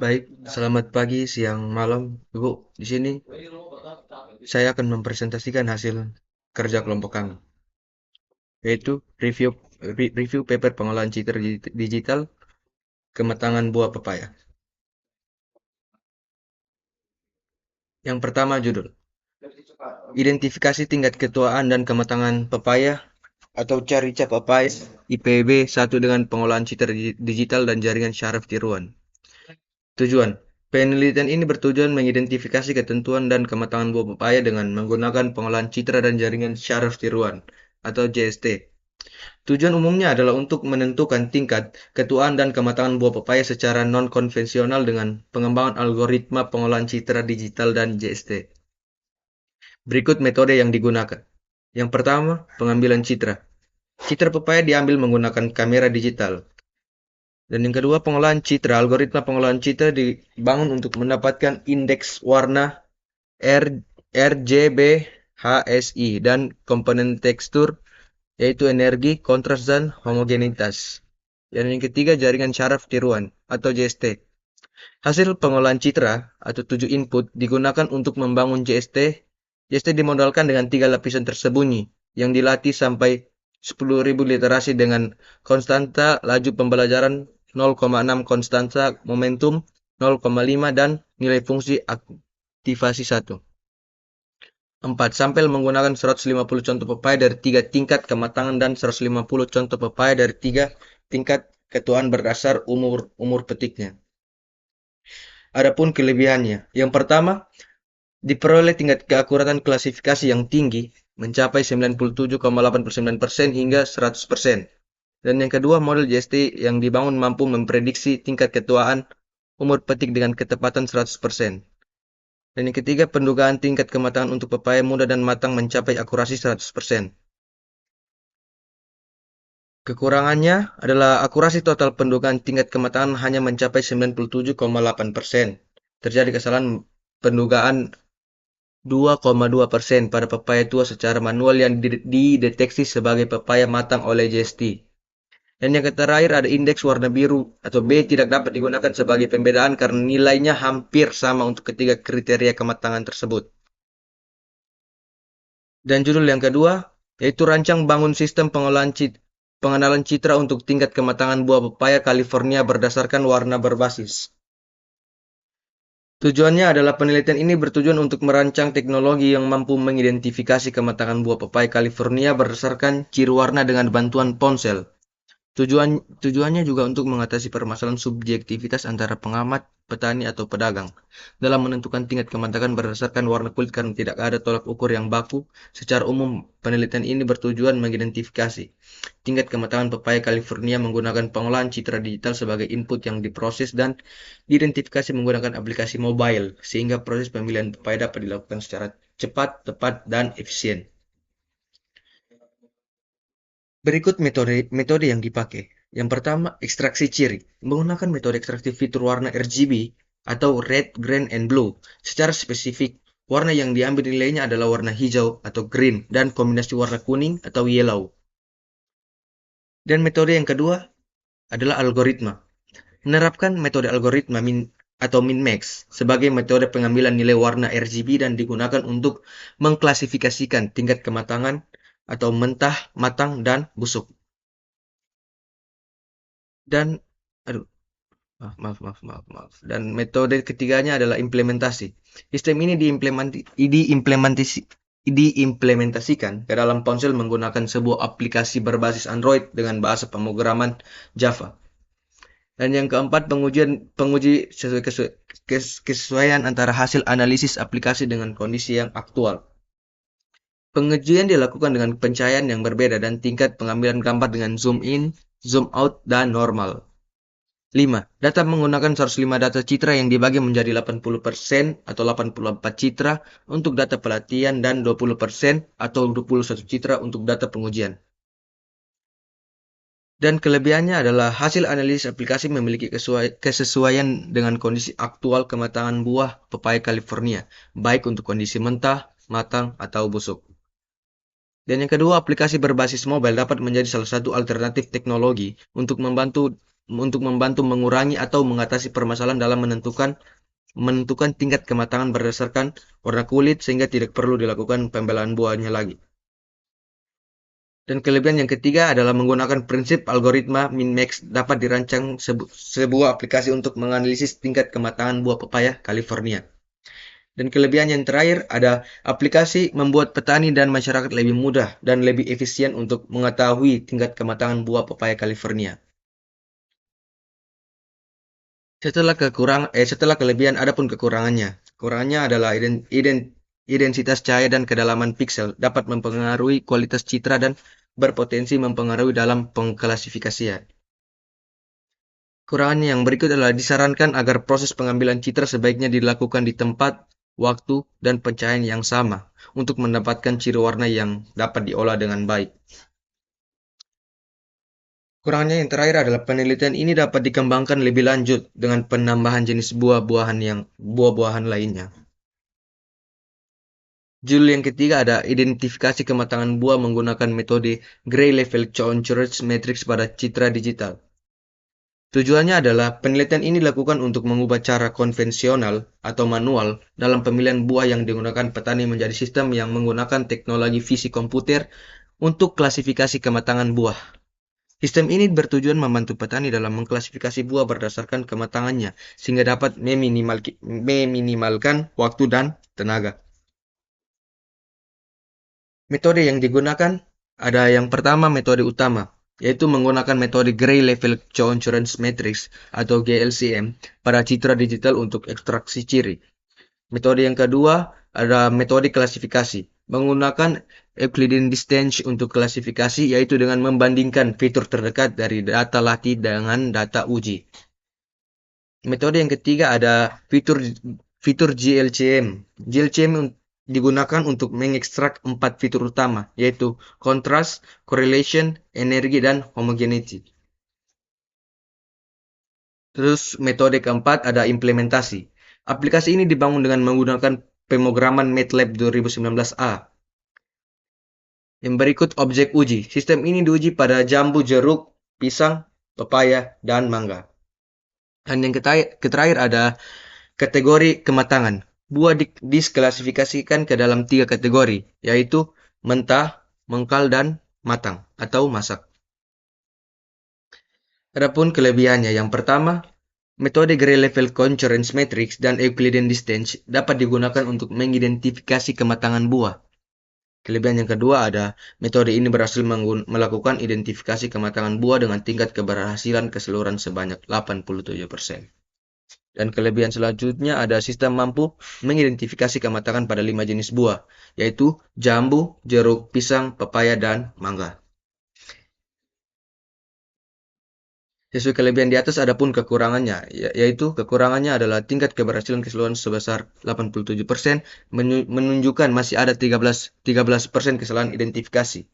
Baik, selamat pagi, siang, malam, Ibu. Di sini saya akan mempresentasikan hasil kerja kelompok kami, yaitu review paper pengolahan citra digital kematangan buah pepaya. Yang pertama judul, identifikasi tingkat ketuaan dan kematangan pepaya atau cari-cap pepaya IPB 1 dengan pengolahan citra digital dan jaringan syaraf tiruan. Tujuan, penelitian ini bertujuan mengidentifikasi ketentuan dan kematangan buah pepaya dengan menggunakan pengolahan citra dan jaringan syaraf tiruan atau JST. Tujuan umumnya adalah untuk menentukan tingkat ketuaan dan kematangan buah pepaya secara non-konvensional dengan pengembangan algoritma pengolahan citra digital dan JST. Berikut metode yang digunakan. Yang pertama, pengambilan citra. Citra pepaya diambil menggunakan kamera digital. Dan yang kedua, pengolahan citra. Algoritma pengolahan citra dibangun untuk mendapatkan indeks warna R, RGB, HSI, dan komponen tekstur, yaitu energi, kontras, dan homogenitas. Dan yang ketiga, jaringan syaraf tiruan atau JST. Hasil pengolahan citra atau 7 input digunakan untuk membangun JST. JST dimodalkan dengan 3 lapisan tersembunyi yang dilatih sampai 10.000 literasi dengan konstanta laju pembelajaran 0,6, konstanta momentum 0,5, dan nilai fungsi aktivasi 1. 4. Sampel menggunakan 150 contoh pepaya dari 3 tingkat kematangan dan 150 contoh pepaya dari 3 tingkat ketuaan berdasar umur petiknya. Adapun kelebihannya, yang pertama, diperoleh tingkat keakuratan klasifikasi yang tinggi, mencapai 97,89% hingga 100%. Dan yang kedua, model JST yang dibangun mampu memprediksi tingkat ketuaan umur petik dengan ketepatan 100%. Dan yang ketiga, pendugaan tingkat kematangan untuk pepaya muda dan matang mencapai akurasi 100%. Kekurangannya adalah akurasi total pendugaan tingkat kematangan hanya mencapai 97,8%. Terjadi kesalahan pendugaan 2,2% pada pepaya tua secara manual yang dideteksi sebagai pepaya matang oleh JST. Dan yang terakhir ada indeks warna biru atau B tidak dapat digunakan sebagai pembedaan karena nilainya hampir sama untuk ketiga kriteria kematangan tersebut. Dan judul yang kedua, yaitu rancang bangun sistem pengenalan citra untuk tingkat kematangan buah pepaya California berdasarkan warna berbasis. Tujuannya adalah penelitian ini bertujuan untuk merancang teknologi yang mampu mengidentifikasi kematangan buah pepaya California berdasarkan ciri warna dengan bantuan ponsel. Tujuannya juga untuk mengatasi permasalahan subjektivitas antara pengamat, petani, atau pedagang dalam menentukan tingkat kematangan berdasarkan warna kulit karena tidak ada tolak ukur yang baku. Secara umum, penelitian ini bertujuan mengidentifikasi tingkat kematangan pepaya California menggunakan pengolahan citra digital sebagai input yang diproses dan diidentifikasi menggunakan aplikasi mobile sehingga proses pemilihan pepaya dapat dilakukan secara cepat, tepat, dan efisien. Berikut metode yang dipakai. Yang pertama, ekstraksi ciri. Menggunakan metode ekstraksi fitur warna RGB atau Red, Green, and Blue. Secara spesifik, warna yang diambil nilainya adalah warna hijau atau green dan kombinasi warna kuning atau yellow. Dan metode yang kedua adalah algoritma. Menerapkan metode algoritma atau min-max sebagai metode pengambilan nilai warna RGB dan digunakan untuk mengklasifikasikan tingkat kematangan atau mentah, matang, dan busuk. Dan aduh, maaf. Dan metode ketiganya adalah implementasi. Sistem ini diimplementasikan ke dalam ponsel menggunakan sebuah aplikasi berbasis Android dengan bahasa pemrograman Java. Dan yang keempat, penguji kesesuaian antara hasil analisis aplikasi dengan kondisi yang aktual. Pengujian dilakukan dengan pencahayaan yang berbeda dan tingkat pengambilan gambar dengan zoom in, zoom out, dan normal. 5. Data menggunakan 105 data citra yang dibagi menjadi 80% atau 84 citra untuk data pelatihan dan 20% atau 21 citra untuk data pengujian. Dan kelebihannya adalah hasil analisis aplikasi memiliki kesesuaian dengan kondisi aktual kematangan buah pepaya California, baik untuk kondisi mentah, matang, atau busuk. Dan yang kedua, aplikasi berbasis mobile dapat menjadi salah satu alternatif teknologi untuk membantu mengurangi atau mengatasi permasalahan dalam menentukan tingkat kematangan berdasarkan warna kulit sehingga tidak perlu dilakukan pembelaan buahnya lagi. Dan kelebihan yang ketiga adalah menggunakan prinsip algoritma min-max dapat dirancang sebuah aplikasi untuk menganalisis tingkat kematangan buah pepaya California. Dan kelebihan yang terakhir ada aplikasi membuat petani dan masyarakat lebih mudah dan lebih efisien untuk mengetahui tingkat kematangan buah pepaya California. Setelah kelebihan ada pun kekurangannya. Kekurangannya adalah identitas cahaya dan kedalaman piksel dapat mempengaruhi kualitas citra dan berpotensi mempengaruhi dalam pengklasifikasian. Kekurangannya yang berikut adalah disarankan agar proses pengambilan citra sebaiknya dilakukan di tempat, waktu, dan pencahayaan yang sama untuk mendapatkan ciri warna yang dapat diolah dengan baik. Kurangnya yang terakhir adalah penelitian ini dapat dikembangkan lebih lanjut dengan penambahan jenis buah-buahan lainnya. Judul yang ketiga ada identifikasi kematangan buah menggunakan metode Gray Level Contrast Matrix pada citra digital. Tujuannya adalah penelitian ini dilakukan untuk mengubah cara konvensional atau manual dalam pemilihan buah yang digunakan petani menjadi sistem yang menggunakan teknologi fisik komputer untuk klasifikasi kematangan buah. Sistem ini bertujuan membantu petani dalam mengklasifikasi buah berdasarkan kematangannya, sehingga dapat meminimalkan waktu dan tenaga. Metode yang digunakan ada yang pertama metode utama, yaitu menggunakan metode Gray Level Contrast Matrix atau GLCM pada citra digital untuk ekstraksi ciri. Metode yang kedua ada metode klasifikasi, menggunakan Euclidean Distance untuk klasifikasi, yaitu dengan membandingkan fitur terdekat dari data latih dengan data uji. Metode yang ketiga ada fitur GLCM. GLCM digunakan untuk mengekstrak 4 fitur utama, yaitu contrast, correlation, energi, dan homogeneity. Terus metode keempat ada implementasi. Aplikasi ini dibangun dengan menggunakan pemrograman MATLAB 2019A. Yang berikut objek uji. Sistem ini diuji pada jambu, jeruk, pisang, pepaya, dan mangga. Dan yang terakhir ada kategori kematangan. Buah diklasifikasikan ke dalam 3 kategori, yaitu mentah, mengkal, dan matang atau masak. Adapun kelebihannya, yang pertama, metode Gray Level Contrast Matrix dan Euclidean Distance dapat digunakan untuk mengidentifikasi kematangan buah. Kelebihan yang kedua ada metode ini berhasil melakukan identifikasi kematangan buah dengan tingkat keberhasilan keseluruhan sebanyak 87%. Dan kelebihan selanjutnya ada sistem mampu mengidentifikasi kematangan pada 5 jenis buah, yaitu jambu, jeruk, pisang, pepaya, dan mangga. Sesuai kelebihan di atas ada pun kekurangannya, yaitu kekurangannya adalah tingkat keberhasilan keseluruhan sebesar 87%, menunjukkan masih ada 13% kesalahan identifikasi.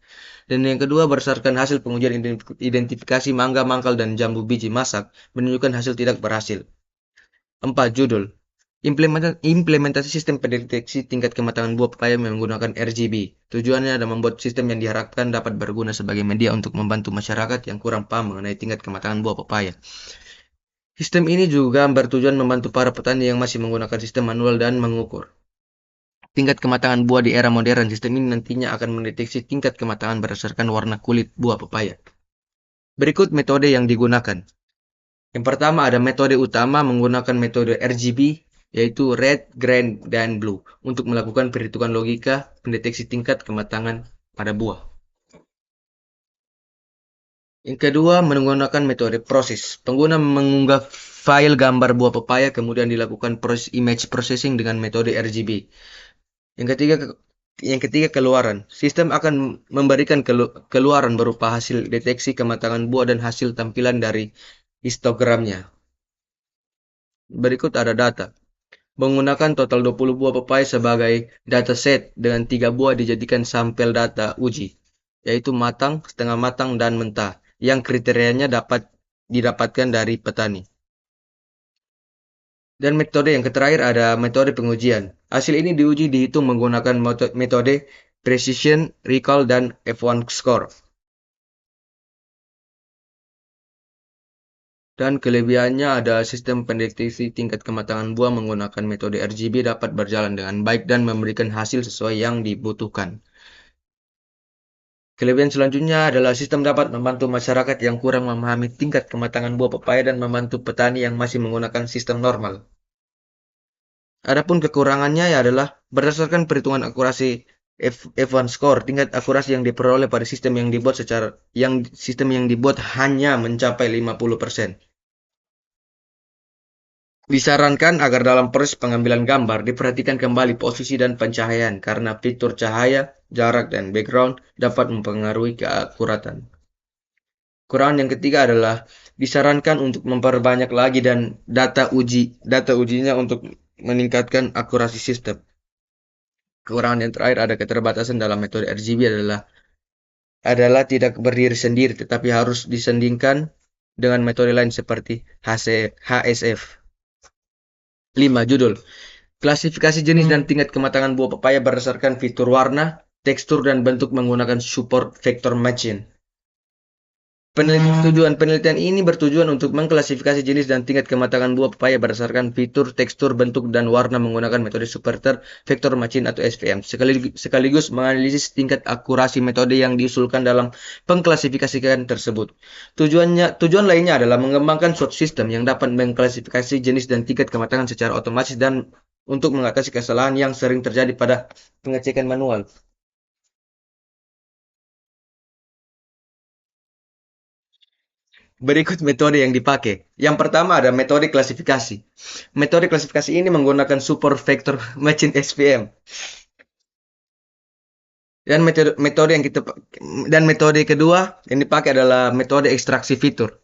Dan yang kedua, berdasarkan hasil pengujian identifikasi mangga, mangkal, dan jambu biji masak, menunjukkan hasil tidak berhasil. 4. Judul Implementasi sistem pendeteksi tingkat kematangan buah pepaya menggunakan RGB. Tujuannya adalah membuat sistem yang diharapkan dapat berguna sebagai media untuk membantu masyarakat yang kurang paham mengenai tingkat kematangan buah pepaya. Sistem ini juga bertujuan membantu para petani yang masih menggunakan sistem manual dan mengukur tingkat kematangan buah di era modern. Sistem ini nantinya akan mendeteksi tingkat kematangan berdasarkan warna kulit buah pepaya. Berikut metode yang digunakan. Yang pertama ada metode utama menggunakan metode RGB, yaitu Red, Green, dan Blue, untuk melakukan perhitungan logika pendeteksi tingkat kematangan pada buah. Yang kedua, menggunakan metode proses. Pengguna mengunggah file gambar buah pepaya, kemudian dilakukan proses image processing dengan metode RGB. Yang ketiga, keluaran. Sistem akan memberikan keluaran berupa hasil deteksi kematangan buah dan hasil tampilan dari histogramnya. Berikut ada data. Menggunakan total 20 buah pepaya sebagai dataset dengan 3 buah dijadikan sampel data uji, yaitu matang, setengah matang, dan mentah, yang kriterianya dapat didapatkan dari petani. Dan metode yang terakhir ada metode pengujian. Hasil ini diuji dihitung menggunakan metode precision, recall, dan F1 score. Dan kelebihannya ada sistem pendeteksi tingkat kematangan buah menggunakan metode RGB dapat berjalan dengan baik dan memberikan hasil sesuai yang dibutuhkan. Kelebihan selanjutnya adalah sistem dapat membantu masyarakat yang kurang memahami tingkat kematangan buah pepaya dan membantu petani yang masih menggunakan sistem normal. Adapun kekurangannya adalah berdasarkan perhitungan akurasi F1 score, tingkat akurasi yang diperoleh pada sistem yang dibuat hanya mencapai 50%. Disarankan agar dalam proses pengambilan gambar diperhatikan kembali posisi dan pencahayaan karena fitur cahaya, jarak, dan background dapat mempengaruhi keakuratan. Kekurangan yang ketiga adalah disarankan untuk memperbanyak lagi dan data ujinya untuk meningkatkan akurasi sistem. Kekurangan yang terakhir ada keterbatasan dalam metode RGB adalah tidak berdiri sendiri tetapi harus disandingkan dengan metode lain seperti HSF. 5. Judul. Klasifikasi jenis dan tingkat kematangan buah pepaya berdasarkan fitur warna, tekstur, dan bentuk menggunakan support vector matching. Tujuan penelitian ini bertujuan untuk mengklasifikasi jenis dan tingkat kematangan buah pepaya berdasarkan fitur, tekstur, bentuk, dan warna menggunakan metode support vector matching atau SVM, sekaligus menganalisis tingkat akurasi metode yang diusulkan dalam pengklasifikasian tersebut. Tujuan lainnya adalah mengembangkan suatu sistem yang dapat mengklasifikasi jenis dan tingkat kematangan secara otomatis dan untuk mengatasi kesalahan yang sering terjadi pada pengecekan manual. Berikut metode yang dipakai. Yang pertama ada metode klasifikasi. Metode klasifikasi ini menggunakan support vector matching SVM. Dan metode kedua yang dipakai adalah metode ekstraksi fitur.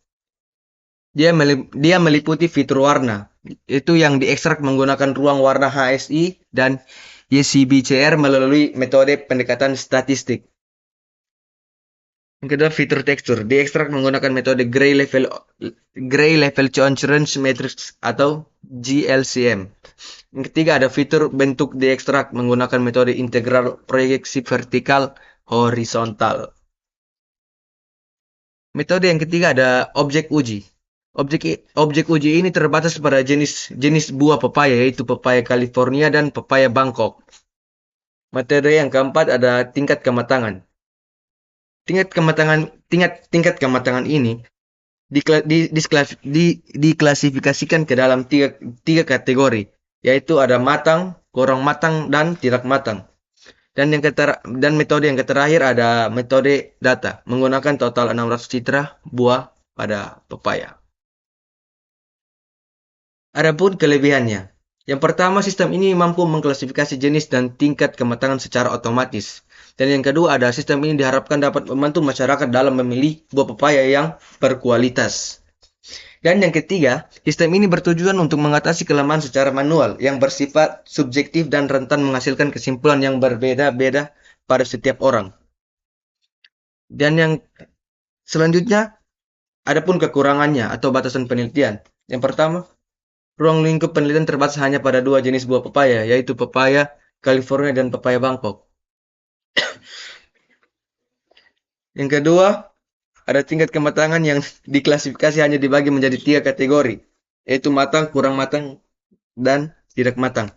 Dia meliputi fitur warna. Itu yang diekstrak menggunakan ruang warna HSI dan YCBCR melalui metode pendekatan statistik. Yang kedua, fitur tekstur. Diekstrak menggunakan metode Gray Level Change Matrix atau GLCM. Yang ketiga, ada fitur bentuk diekstrak menggunakan metode integral proyeksi vertikal horizontal. Metode yang ketiga ada objek uji. Objek uji ini terbatas pada jenis buah pepaya, yaitu pepaya California dan pepaya Bangkok. Metode yang keempat ada tingkat kematangan. Tingkat kematangan ini diklasifikasikan ke dalam tiga kategori, yaitu ada matang, kurang matang, dan tidak matang. Dan metode yang terakhir ada metode data, menggunakan total 600 citra buah pada pepaya. Adapun kelebihannya. Yang pertama, sistem ini mampu mengklasifikasi jenis dan tingkat kematangan secara otomatis. Dan yang kedua, ada sistem ini diharapkan dapat membantu masyarakat dalam memilih buah pepaya yang berkualitas. Dan yang ketiga, sistem ini bertujuan untuk mengatasi kelemahan secara manual yang bersifat subjektif dan rentan menghasilkan kesimpulan yang berbeda-beda pada setiap orang. Dan yang selanjutnya, adapun kekurangannya atau batasan penelitian. Yang pertama, ruang lingkup penelitian terbatas hanya pada dua jenis buah pepaya, yaitu pepaya California dan pepaya Bangkok. Yang kedua, ada tingkat kematangan yang diklasifikasi hanya dibagi menjadi tiga kategori, yaitu matang, kurang matang, dan tidak matang.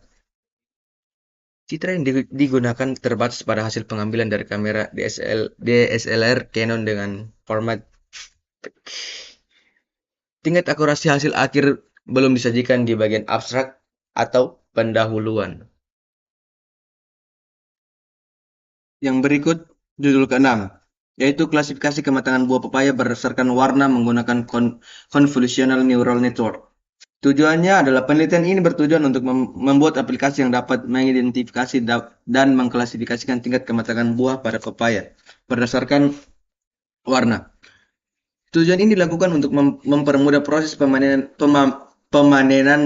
Citra yang digunakan terbatas pada hasil pengambilan dari kamera DSLR Canon dengan format. Tingkat akurasi hasil akhir belum disajikan di bagian abstrak atau pendahuluan. Yang berikut judul ke-6, yaitu klasifikasi kematangan buah pepaya berdasarkan warna menggunakan convolutional neural network. Tujuannya adalah penelitian ini bertujuan untuk membuat aplikasi yang dapat mengidentifikasi dan mengklasifikasikan tingkat kematangan buah pada pepaya berdasarkan warna. Tujuan ini dilakukan untuk mempermudah proses pemanenan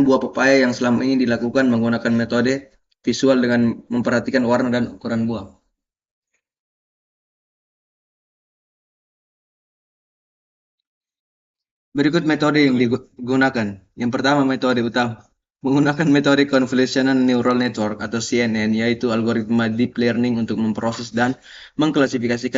buah pepaya yang selama ini dilakukan menggunakan metode visual dengan memperhatikan warna dan ukuran buah. Berikut metode yang digunakan. Yang pertama, metode utama. Menggunakan metode Convolutional Neural Network atau CNN, yaitu algoritma deep learning untuk memproses dan mengklasifikasikan